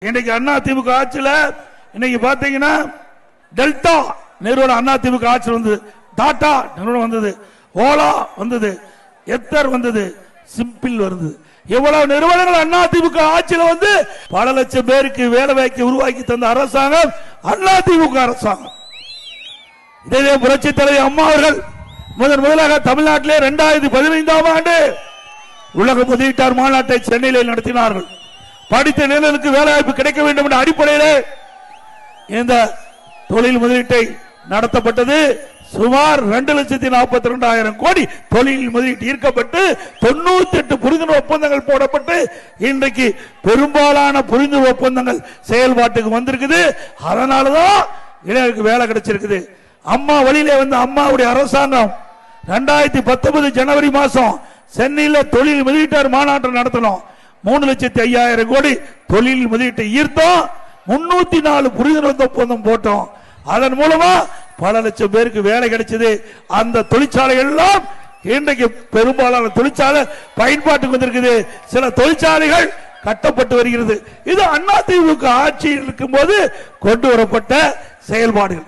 இன்னைக்கு அண்ணா திமுக ஆட்சியில் இன்னைக்கு பாத்தீங்கன்னா டெல்டா நிறுவனம் அண்ணா திமுக ஆட்சி வந்தது, டாடா நிறுவனம் வந்தது, ஓலா வந்தது, எத்தர் வந்தது, சிம்பிள் வருது. எவ்வளவு நிறுவனங்கள் அண்ணா திமுக ஆட்சியில் வந்து பல லட்சம் பேருக்கு வேலை வாய்ப்பு உருவாக்கி தந்த அரசாங்கம் அண்ணா திமுக அரசாங்கம். இதே புரட்சி தலைவர் அம்மா அவர்கள் முதலாக தமிழ்நாட்டிலே 2015ஆம் ஆண்டு உலக முதலீட்டாளர் மாநாட்டை சென்னையில் நடத்தினார்கள். படித்த இளைஞர்களுக்கு வேலை வாய்ப்பு கிடைக்க வேண்டும் என்ற அடிப்படையில் இந்த தொழில் முதலீட்டை நடத்தப்பட்டது. சுமார் 2,42,000 கோடி தொழில் முதலீட்டு ஈர்க்கப்பட்டு 98 புரிந்துணர்வு ஒப்பந்தங்கள் போடப்பட்டு இன்றைக்கு பெரும்பாலான புரிந்துணர்வு ஒப்பந்தங்கள் செயல்பாட்டுக்கு வந்திருக்குது. அதனாலதான் இளைஞருக்கு வேலை கிடைச்சிருக்குது. அம்மா வழியிலே வந்த அம்மாவுடைய அரசாங்கம் 2019 ஜனவரி மாசம் சென்னையில் தொழில் முதலீட்டாளர் மாநாட்டை நடத்தணும். 3,05,000 கோடி தொழில் முதலீட்டை ஈர்த்தோம். 304 புரிந்துணர்வு ஒப்பந்தம் போட்டோம். அதன் மூலமா பல லட்சம் பேருக்கு வேலை கிடைச்சது. அந்த தொழிற்சாலைகள் எல்லாம் இன்றைக்கு பெரும்பாலான தொழிற்சாலை பயன்பாட்டுக்கு வந்திருக்குது. சில தொழிற்சாலைகள் கட்டப்பட்டு வருகிறது. இது அதிமுக ஆட்சியில் இருக்கும் போது கொண்டு வரப்பட்ட செயல்பாடுகள்.